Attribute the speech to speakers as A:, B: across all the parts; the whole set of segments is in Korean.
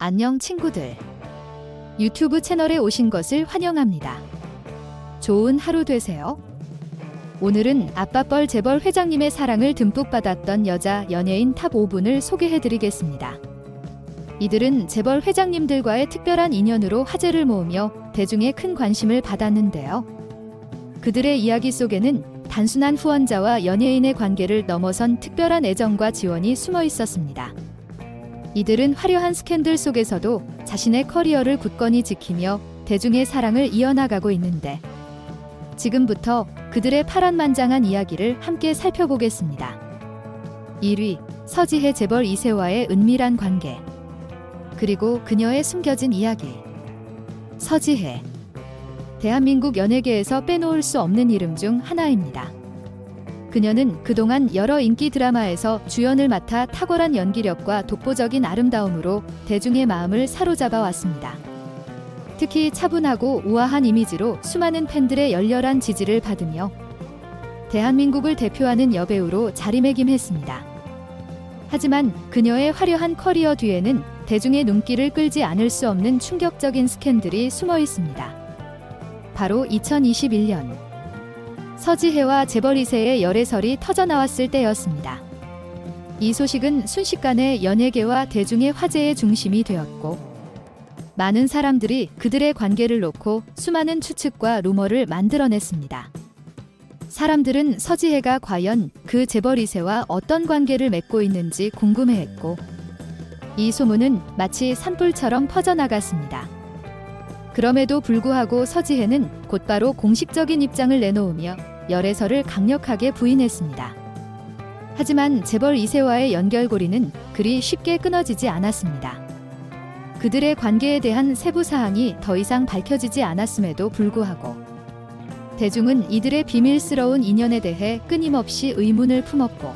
A: 안녕 친구들. 유튜브 채널에 오신 것을 환영합니다. 좋은 하루 되세요. 오늘은 아빠뻘 재벌 회장님의 사랑을 듬뿍 받았던 여자 연예인 탑 5분을 소개해드리겠습니다. 이들은 재벌 회장님들과의 특별한 인연으로 화제를 모으며 대중의 큰 관심을 받았는데요. 그들의 이야기 속에는 단순한 후원자와 연예인의 관계를 넘어선 특별한 애정과 지원이 숨어 있었습니다. 이들은 화려한 스캔들 속에서도 자신의 커리어를 굳건히 지키며 대중의 사랑을 이어나가고 있는데, 지금부터 그들의 파란만장한 이야기를 함께 살펴보겠습니다. 1위, 서지혜 재벌 2세와의 은밀한 관계. 그리고 그녀의 숨겨진 이야기. 서지혜. 대한민국 연예계에서 빼놓을 수 없는 이름 중 하나입니다. 그녀는 그동안 여러 인기 드라마에서 주연을 맡아 탁월한 연기력과 독보적인 아름다움으로 대중의 마음을 사로잡아 왔습니다. 특히 차분하고 우아한 이미지로 수많은 팬들의 열렬한 지지를 받으며 대한민국을 대표하는 여배우로 자리매김했습니다. 하지만 그녀의 화려한 커리어 뒤에는 대중의 눈길을 끌지 않을 수 없는 충격적인 스캔들이 숨어 있습니다. 바로 2021년 서지혜와 재벌 2세의 열애설이 터져나왔을 때였습니다. 이 소식은 순식간에 연예계와 대중의 화제의 중심이 되었고, 많은 사람들이 그들의 관계를 놓고 수많은 추측과 루머를 만들어냈습니다. 사람들은 서지혜가 과연 그 재벌 2세와 어떤 관계를 맺고 있는지 궁금해했고, 이 소문은 마치 산불처럼 퍼져나갔습니다. 그럼에도 불구하고 서지혜는 곧바로 공식적인 입장을 내놓으며 열애설을 강력하게 부인했습니다. 하지만 재벌 2세와의 연결고리는 그리 쉽게 끊어지지 않았습니다. 그들의 관계에 대한 세부 사항이 더 이상 밝혀지지 않았음에도 불구하고 대중은 이들의 비밀스러운 인연에 대해 끊임없이 의문을 품었고,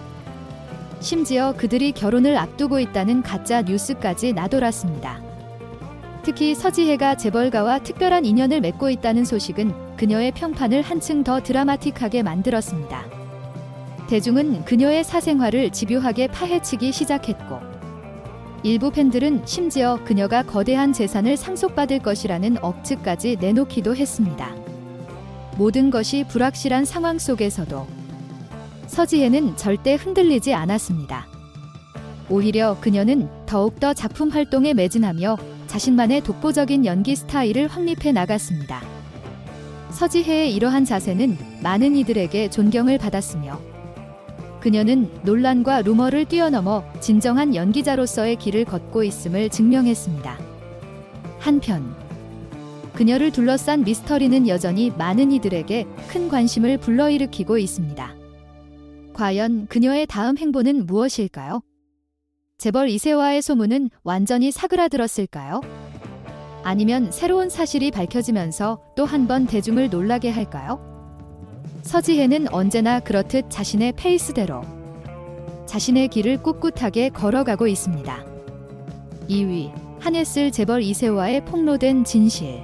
A: 심지어 그들이 결혼을 앞두고 있다는 가짜 뉴스까지 나돌았습니다. 특히 서지혜가 재벌가와 특별한 인연을 맺고 있다는 소식은 그녀의 평판을 한층 더 드라마틱하게 만들었습니다. 대중은 그녀의 사생활을 집요하게 파헤치기 시작했고, 일부 팬들은 심지어 그녀가 거대한 재산을 상속받을 것이라는 억측까지 내놓기도 했습니다. 모든 것이 불확실한 상황 속에서도 서지혜는 절대 흔들리지 않았습니다. 오히려 그녀는 더욱더 작품 활동에 매진하며 자신만의 독보적인 연기 스타일을 확립해 나갔습니다. 서지혜의 이러한 자세는 많은 이들에게 존경을 받았으며, 그녀는 논란과 루머를 뛰어넘어 진정한 연기자로서의 길을 걷고 있음을 증명했습니다. 한편 그녀를 둘러싼 미스터리는 여전히 많은 이들에게 큰 관심을 불러일으키고 있습니다. 과연 그녀의 다음 행보는 무엇일까요? 재벌 2세와의 소문은 완전히 사그라들었을까요? 아니면 새로운 사실이 밝혀지면서 또 한 번 대중을 놀라게 할까요? 서지혜는 언제나 그렇듯 자신의 페이스대로 자신의 길을 꿋꿋하게 걸어가고 있습니다. 2위, 한예슬 재벌 2세와의 폭로된 진실.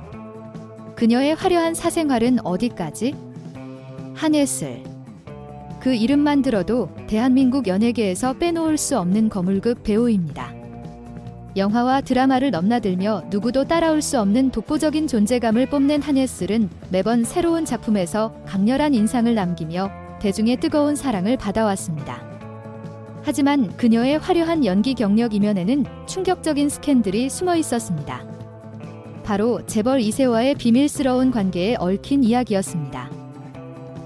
A: 그녀의 화려한 사생활은 어디까지? 한예슬. 그 이름만 들어도 대한민국 연예계에서 빼놓을 수 없는 거물급 배우입니다. 영화와 드라마를 넘나들며 누구도 따라올 수 없는 독보적인 존재감을 뽐낸 한예슬은 매번 새로운 작품에서 강렬한 인상을 남기며 대중의 뜨거운 사랑을 받아왔습니다. 하지만 그녀의 화려한 연기 경력 이면에는 충격적인 스캔들이 숨어 있었습니다. 바로 재벌 2세와의 비밀스러운 관계에 얽힌 이야기였습니다.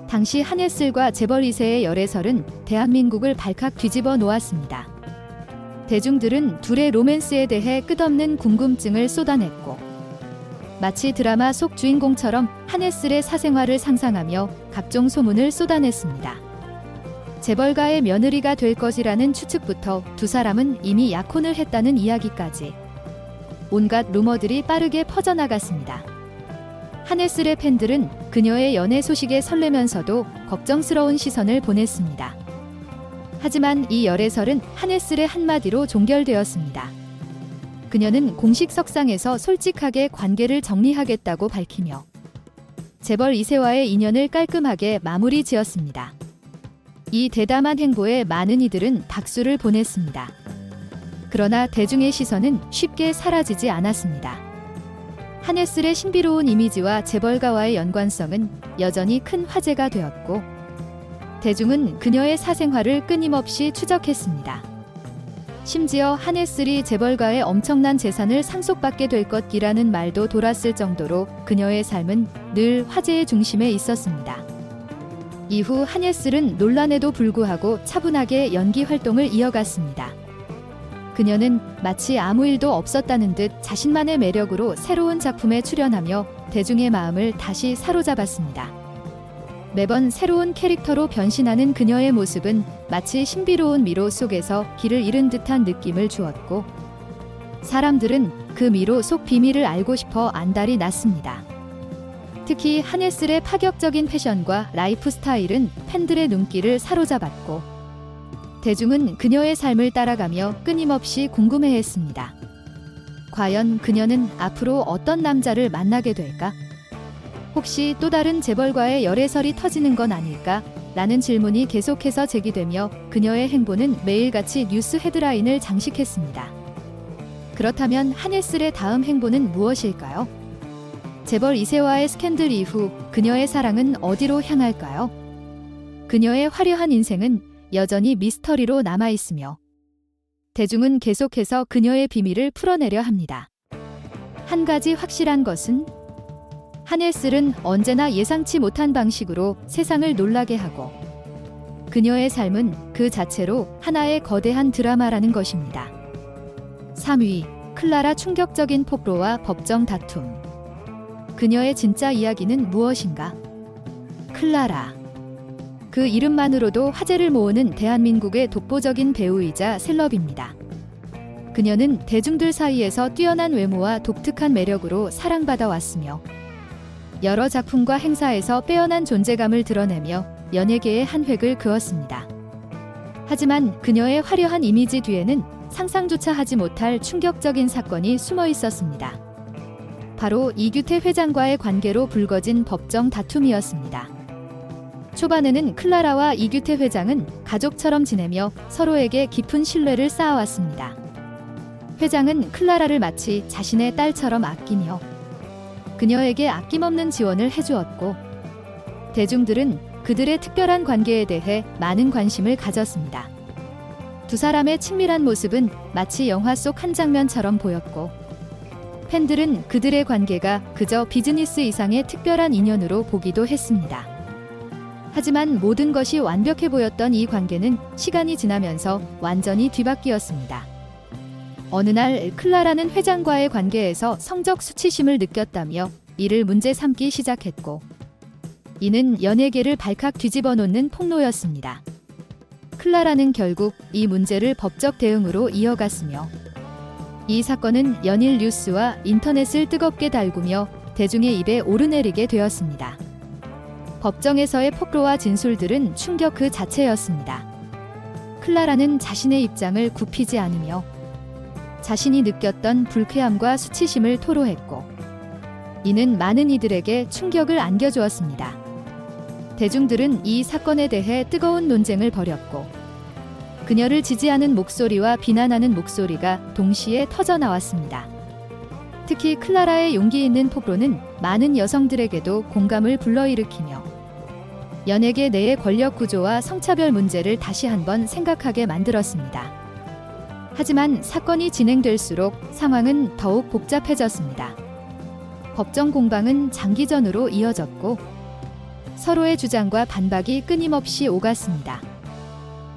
A: 당시 한예슬과 재벌 2세의 열애설은 대한민국을 발칵 뒤집어 놓았습니다. 대중들은 둘의 로맨스에 대해 끝없는 궁금증을 쏟아냈고, 마치 드라마 속 주인공처럼 한예슬의 사생활을 상상하며 각종 소문을 쏟아냈습니다. 재벌가의 며느리가 될 것이라는 추측부터 두 사람은 이미 약혼을 했다는 이야기까지 온갖 루머들이 빠르게 퍼져나갔습니다. 한예슬의 팬들은 그녀의 연애 소식에 설레면서도 걱정스러운 시선을 보냈습니다. 하지만 이 열애설은 한예슬의 한마디로 종결되었습니다. 그녀는 공식 석상에서 솔직하게 관계를 정리하겠다고 밝히며 재벌 2세와의 인연을 깔끔하게 마무리 지었습니다. 이 대담한 행보에 많은 이들은 박수를 보냈습니다. 그러나 대중의 시선은 쉽게 사라지지 않았습니다. 한예슬의 신비로운 이미지와 재벌가와의 연관성은 여전히 큰 화제가 되었고, 대중은 그녀의 사생활을 끊임없이 추적했습니다. 심지어 한예슬이 재벌가의 엄청난 재산을 상속받게 될 것이라는 말도 돌았을 정도로 그녀의 삶은 늘 화제의 중심에 있었습니다. 이후 한예슬은 논란에도 불구하고 차분하게 연기 활동을 이어갔습니다. 그녀는 마치 아무 일도 없었다는 듯 자신만의 매력으로 새로운 작품에 출연하며 대중의 마음을 다시 사로잡았습니다. 매번 새로운 캐릭터로 변신하는 그녀의 모습은 마치 신비로운 미로 속에서 길을 잃은 듯한 느낌을 주었고, 사람들은 그 미로 속 비밀을 알고 싶어 안달이 났습니다. 특히 한예슬의 파격적인 패션과 라이프 스타일은 팬들의 눈길을 사로잡았고, 대중은 그녀의 삶을 따라가며 끊임없이 궁금해했습니다. 과연 그녀는 앞으로 어떤 남자를 만나게 될까? 혹시 또 다른 재벌과의 열애설이 터지는 건 아닐까? 라는 질문이 계속해서 제기되며 그녀의 행보는 매일같이 뉴스 헤드라인을 장식했습니다. 그렇다면 한예슬의 다음 행보는 무엇일까요? 재벌 2세와의 스캔들 이후 그녀의 사랑은 어디로 향할까요? 그녀의 화려한 인생은 여전히 미스터리로 남아있으며, 대중은 계속해서 그녀의 비밀을 풀어내려 합니다. 한 가지 확실한 것은 한예슬은 언제나 예상치 못한 방식으로 세상을 놀라게 하고, 그녀의 삶은 그 자체로 하나의 거대한 드라마라는 것입니다. 3위, 클라라 충격적인 폭로와 법정 다툼. 그녀의 진짜 이야기는 무엇인가? 클라라. 그 이름만으로도 화제를 모으는 대한민국의 독보적인 배우이자 셀럽입니다. 그녀는 대중들 사이에서 뛰어난 외모와 독특한 매력으로 사랑받아 왔으며, 여러 작품과 행사에서 빼어난 존재감을 드러내며 연예계의 한 획을 그었습니다. 하지만 그녀의 화려한 이미지 뒤에는 상상조차 하지 못할 충격적인 사건이 숨어 있었습니다. 바로 이규태 회장과의 관계로 불거진 법정 다툼이었습니다. 초반에는 클라라와 이규태 회장은 가족처럼 지내며 서로에게 깊은 신뢰를 쌓아왔습니다. 회장은 클라라를 마치 자신의 딸처럼 아끼며 그녀에게 아낌없는 지원을 해주었고, 대중들은 그들의 특별한 관계에 대해 많은 관심을 가졌습니다. 두 사람의 친밀한 모습은 마치 영화 속 한 장면처럼 보였고, 팬들은 그들의 관계가 그저 비즈니스 이상의 특별한 인연으로 보기도 했습니다. 하지만 모든 것이 완벽해 보였던 이 관계는 시간이 지나면서 완전히 뒤바뀌었습니다. 어느 날 클라라는 회장과의 관계에서 성적 수치심을 느꼈다며 이를 문제 삼기 시작했고, 이는 연예계를 발칵 뒤집어 놓는 폭로였습니다. 클라라는 결국 이 문제를 법적 대응으로 이어갔으며, 이 사건은 연일 뉴스와 인터넷을 뜨겁게 달구며 대중의 입에 오르내리게 되었습니다. 법정에서의 폭로와 진술들은 충격 그 자체였습니다. 클라라는 자신의 입장을 굽히지 않으며 자신이 느꼈던 불쾌함과 수치심을 토로했고, 이는 많은 이들에게 충격을 안겨주었습니다. 대중들은 이 사건에 대해 뜨거운 논쟁을 벌였고, 그녀를 지지하는 목소리와 비난하는 목소리가 동시에 터져 나왔습니다. 특히 클라라의 용기 있는 폭로는 많은 여성들에게도 공감을 불러일으키며 연예계 내의 권력 구조와 성차별 문제를 다시 한번 생각하게 만들었습니다. 하지만 사건이 진행될수록 상황은 더욱 복잡해졌습니다. 법정 공방은 장기전으로 이어졌고, 서로의 주장과 반박이 끊임없이 오갔습니다.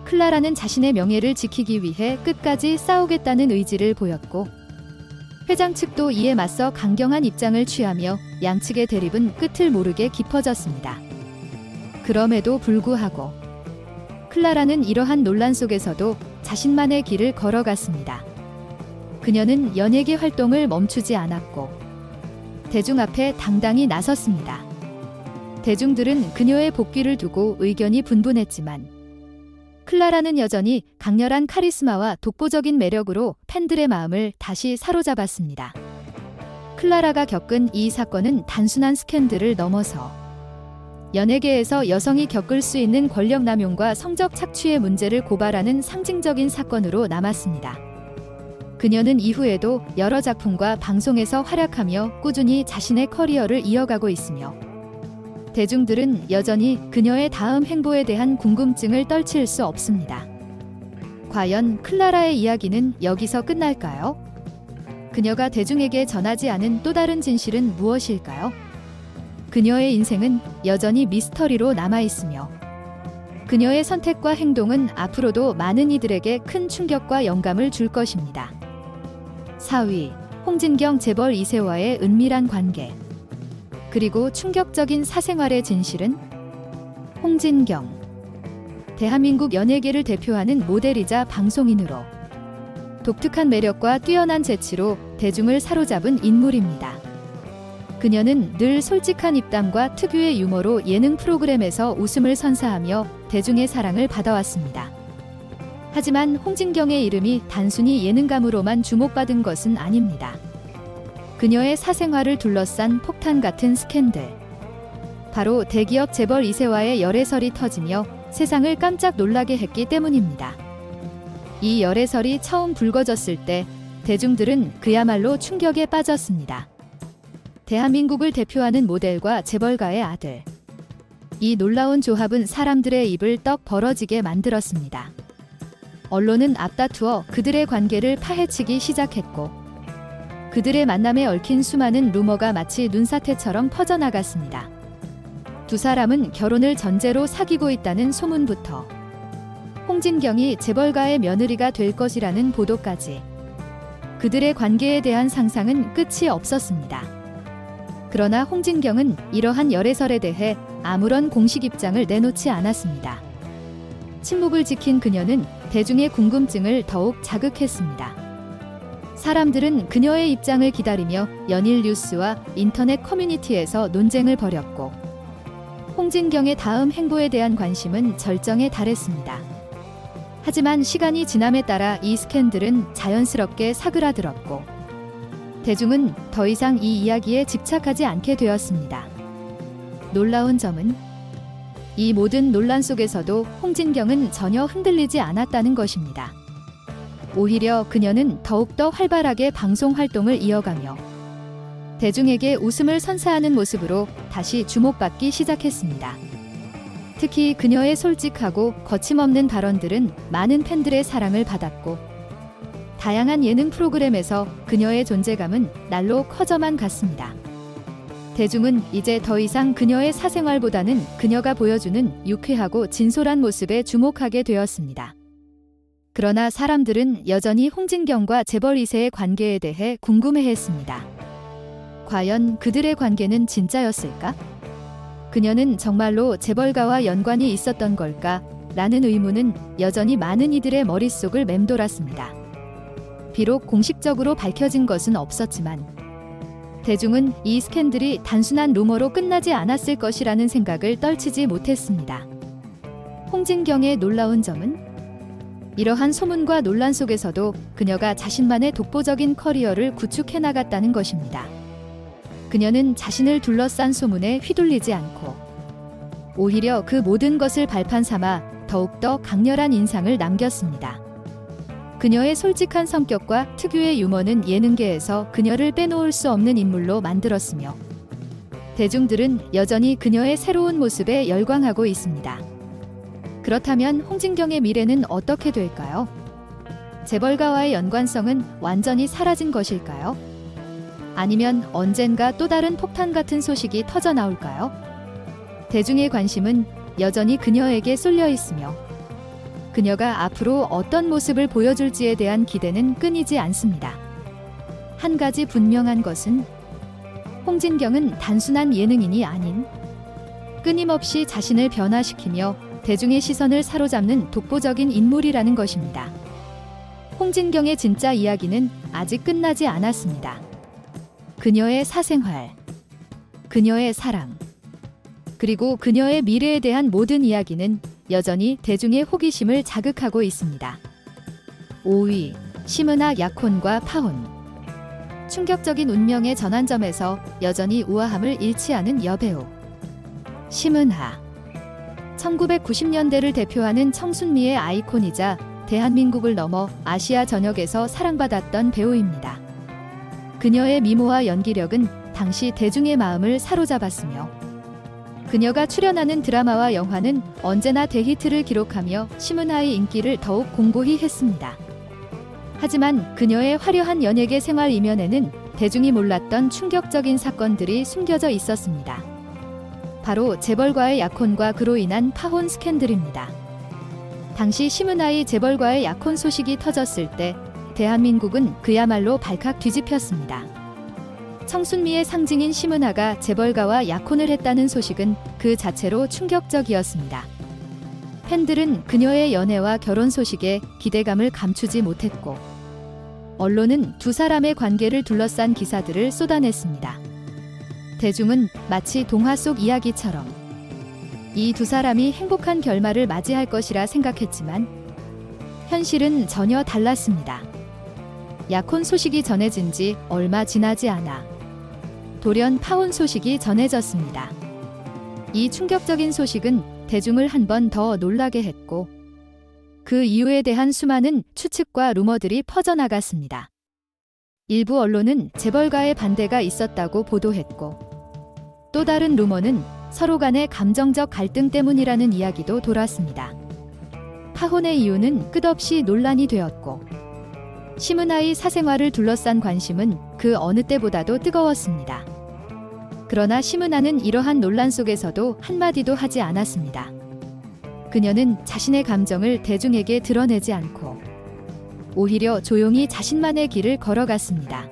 A: 클라라는 자신의 명예를 지키기 위해 끝까지 싸우겠다는 의지를 보였고, 회장 측도 이에 맞서 강경한 입장을 취하며 양측의 대립은 끝을 모르게 깊어졌습니다. 그럼에도 불구하고 클라라는 이러한 논란 속에서도 자신만의 길을 걸어갔습니다. 그녀는 연예계 활동을 멈추지 않았고 대중 앞에 당당히 나섰습니다. 대중들은 그녀의 복귀를 두고 의견이 분분했지만 클라라는 여전히 강렬한 카리스마와 독보적인 매력으로 팬들의 마음을 다시 사로잡았습니다. 클라라가 겪은 이 사건은 단순한 스캔들을 넘어서 연예계에서 여성이 겪을 수 있는 권력남용과 성적 착취의 문제를 고발하는 상징적인 사건으로 남았습니다. 그녀는 이후에도 여러 작품과 방송에서 활약하며 꾸준히 자신의 커리어를 이어가고 있으며 대중들은 여전히 그녀의 다음 행보에 대한 궁금증을 떨칠 수 없습니다. 과연 클라라의 이야기는 여기서 끝날까요? 그녀가 대중에게 전하지 않은 또 다른 진실은 무엇일까요? 그녀의 인생은 여전히 미스터리로 남아있으며 그녀의 선택과 행동은 앞으로도 많은 이들에게 큰 충격과 영감을 줄 것입니다. 4위, 홍진경 재벌 2세와의 은밀한 관계. 그리고 충격적인 사생활의 진실은? 홍진경. 대한민국 연예계를 대표하는 모델이자 방송인으로 독특한 매력과 뛰어난 재치로 대중을 사로잡은 인물입니다. 그녀는 늘 솔직한 입담과 특유의 유머로 예능 프로그램에서 웃음을 선사하며 대중의 사랑을 받아왔습니다. 하지만 홍진경의 이름이 단순히 예능감으로만 주목받은 것은 아닙니다. 그녀의 사생활을 둘러싼 폭탄 같은 스캔들. 바로 대기업 재벌 2세와의 열애설이 터지며 세상을 깜짝 놀라게 했기 때문입니다. 이 열애설이 처음 불거졌을 때 대중들은 그야말로 충격에 빠졌습니다. 대한민국을 대표하는 모델과 재벌가의 아들. 이 놀라운 조합은 사람들의 입을 떡 벌어지게 만들었습니다. 언론은 앞다투어 그들의 관계를 파헤치기 시작했고 그들의 만남에 얽힌 수많은 루머가 마치 눈사태처럼 퍼져나갔습니다. 두 사람은 결혼을 전제로 사귀고 있다는 소문부터 홍진경이 재벌가의 며느리가 될 것이라는 보도까지 그들의 관계에 대한 상상은 끝이 없었습니다. 그러나 홍진경은 이러한 열애설에 대해 아무런 공식 입장을 내놓지 않았습니다. 침묵을 지킨 그녀는 대중의 궁금증을 더욱 자극했습니다. 사람들은 그녀의 입장을 기다리며 연일 뉴스와 인터넷 커뮤니티에서 논쟁을 벌였고 홍진경의 다음 행보에 대한 관심은 절정에 달했습니다. 하지만 시간이 지남에 따라 이 스캔들은 자연스럽게 사그라들었고 대중은 더 이상 이 이야기에 집착하지 않게 되었습니다. 놀라운 점은 이 모든 논란 속에서도 홍진경은 전혀 흔들리지 않았다는 것입니다. 오히려 그녀는 더욱더 활발하게 방송 활동을 이어가며 대중에게 웃음을 선사하는 모습으로 다시 주목받기 시작했습니다. 특히 그녀의 솔직하고 거침없는 발언들은 많은 팬들의 사랑을 받았고 다양한 예능 프로그램에서 그녀의 존재감은 날로 커져만 갔습니다. 대중은 이제 더 이상 그녀의 사생활보다는 그녀가 보여주는 유쾌하고 진솔한 모습에 주목하게 되었습니다. 그러나 사람들은 여전히 홍진경과 재벌 2세의 관계에 대해 궁금해했습니다. 과연 그들의 관계는 진짜였을까? 그녀는 정말로 재벌가와 연관이 있었던 걸까? 라는 의문은 여전히 많은 이들의 머릿속을 맴돌았습니다. 비록 공식적으로 밝혀진 것은 없었지만 대중은 이 스캔들이 단순한 루머로 끝나지 않았을 것이라는 생각을 떨치지 못했습니다. 홍진경의 놀라운 점은 이러한 소문과 논란 속에서도 그녀가 자신만의 독보적인 커리어를 구축해 나갔다는 것입니다. 그녀는 자신을 둘러싼 소문에 휘둘리지 않고 오히려 그 모든 것을 발판 삼아 더욱더 강렬한 인상을 남겼습니다. 그녀의 솔직한 성격과 특유의 유머는 예능계에서 그녀를 빼놓을 수 없는 인물로 만들었으며 대중들은 여전히 그녀의 새로운 모습에 열광하고 있습니다. 그렇다면 홍진경의 미래는 어떻게 될까요? 재벌가와의 연관성은 완전히 사라진 것일까요? 아니면 언젠가 또 다른 폭탄 같은 소식이 터져 나올까요? 대중의 관심은 여전히 그녀에게 쏠려 있으며 그녀가 앞으로 어떤 모습을 보여줄지에 대한 기대는 끊이지 않습니다. 한 가지 분명한 것은 홍진경은 단순한 예능인이 아닌 끊임없이 자신을 변화시키며 대중의 시선을 사로잡는 독보적인 인물이라는 것입니다. 홍진경의 진짜 이야기는 아직 끝나지 않았습니다. 그녀의 사생활, 그녀의 사랑, 그리고 그녀의 미래에 대한 모든 이야기는 여전히 대중의 호기심을 자극하고 있습니다. 5위, 심은하 약혼과 파혼. 충격적인 운명의 전환점에서 여전히 우아함을 잃지 않은 여배우 심은하. 1990년대를 대표하는 청순미의 아이콘이자 대한민국을 넘어 아시아 전역에서 사랑받았던 배우입니다. 그녀의 미모와 연기력은 당시 대중의 마음을 사로잡았으며 그녀가 출연하는 드라마와 영화는 언제나 대히트를 기록하며 심은하의 인기를 더욱 공고히 했습니다. 하지만 그녀의 화려한 연예계 생활 이면에는 대중이 몰랐던 충격적인 사건들이 숨겨져 있었습니다. 바로 재벌과의 약혼과 그로 인한 파혼 스캔들입니다. 당시 심은하의 재벌과의 약혼 소식이 터졌을 때 대한민국은 그야말로 발칵 뒤집혔습니다. 청순미의 상징인 심은하가 재벌가와 약혼을 했다는 소식은 그 자체로 충격적이었습니다. 팬들은 그녀의 연애와 결혼 소식에 기대감을 감추지 못했고 언론은 두 사람의 관계를 둘러싼 기사들을 쏟아냈습니다. 대중은 마치 동화 속 이야기처럼 이 두 사람이 행복한 결말을 맞이할 것이라 생각했지만 현실은 전혀 달랐습니다. 약혼 소식이 전해진 지 얼마 지나지 않아 돌연 파혼 소식이 전해졌습니다. 이 충격적인 소식은 대중을 한 번 더 놀라게 했고 그 이유에 대한 수많은 추측과 루머들이 퍼져나갔습니다. 일부 언론은 재벌가의 반대가 있었다고 보도했고 또 다른 루머는 서로 간의 감정적 갈등 때문이라는 이야기도 돌았습니다. 파혼의 이유는 끝없이 논란이 되었고 심은하의 사생활을 둘러싼 관심은 그 어느 때보다도 뜨거웠습니다. 그러나 심은하는 이러한 논란 속에서도 한마디도 하지 않았습니다. 그녀는 자신의 감정을 대중에게 드러내지 않고 오히려 조용히 자신만의 길을 걸어갔습니다.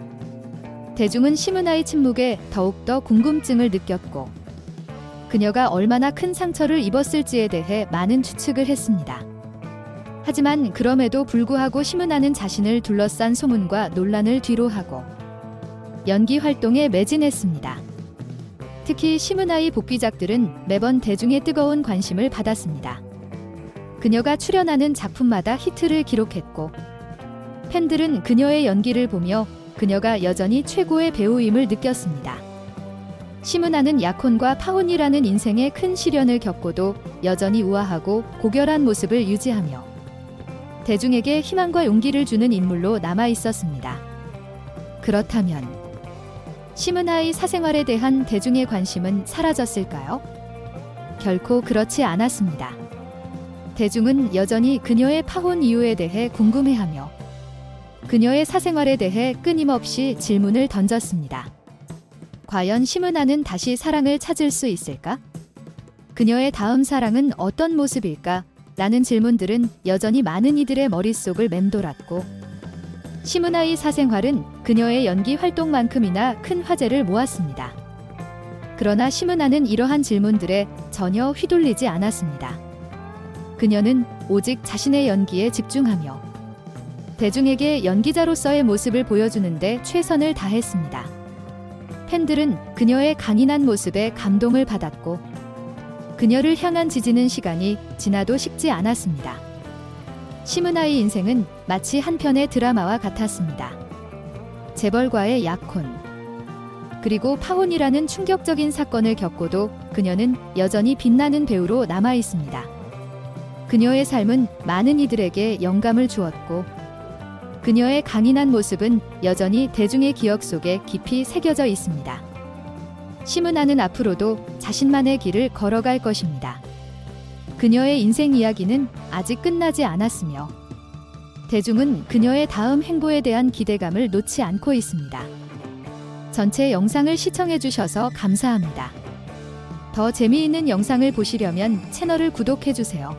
A: 대중은 심은하의 침묵에 더욱더 궁금증을 느꼈고 그녀가 얼마나 큰 상처를 입었을지에 대해 많은 추측을 했습니다. 하지만 그럼에도 불구하고 심은하는 자신을 둘러싼 소문과 논란을 뒤로하고 연기 활동에 매진했습니다. 특히 심은하의 복귀작들은 매번 대중의 뜨거운 관심을 받았습니다. 그녀가 출연하는 작품마다 히트를 기록했고 팬들은 그녀의 연기를 보며 그녀가 여전히 최고의 배우임을 느꼈습니다. 심은하는 약혼과 파혼이라는 인생의 큰 시련을 겪고도 여전히 우아하고 고결한 모습을 유지하며 대중에게 희망과 용기를 주는 인물로 남아 있었습니다. 그렇다면 심은하의 사생활에 대한 대중의 관심은 사라졌을까요? 결코 그렇지 않았습니다. 대중은 여전히 그녀의 파혼 이유에 대해 궁금해하며 그녀의 사생활에 대해 끊임없이 질문을 던졌습니다. 과연 심은하는 다시 사랑을 찾을 수 있을까? 그녀의 다음 사랑은 어떤 모습일까? 라는 질문들은 여전히 많은 이들의 머릿속을 맴돌았고 심은하의 사생활은 그녀의 연기 활동만큼이나 큰 화제를 모았습니다. 그러나 심은하는 이러한 질문들에 전혀 휘둘리지 않았습니다. 그녀는 오직 자신의 연기에 집중하며 대중에게 연기자로서의 모습을 보여주는데 최선을 다했습니다. 팬들은 그녀의 강인한 모습에 감동을 받았고 그녀를 향한 지지는 시간이 지나도 식지 않았습니다. 심은하의 인생은 마치 한 편의 드라마와 같았습니다. 재벌과의 약혼, 그리고 파혼이라는 충격적인 사건을 겪고도 그녀는 여전히 빛나는 배우로 남아 있습니다. 그녀의 삶은 많은 이들에게 영감을 주었고 그녀의 강인한 모습은 여전히 대중의 기억 속에 깊이 새겨져 있습니다. 심은하는 앞으로도 자신만의 길을 걸어갈 것입니다. 그녀의 인생 이야기는 아직 끝나지 않았으며 대중은 그녀의 다음 행보에 대한 기대감을 놓지 않고 있습니다. 전체 영상을 시청해 주셔서 감사합니다. 더 재미있는 영상을 보시려면 채널을 구독해 주세요.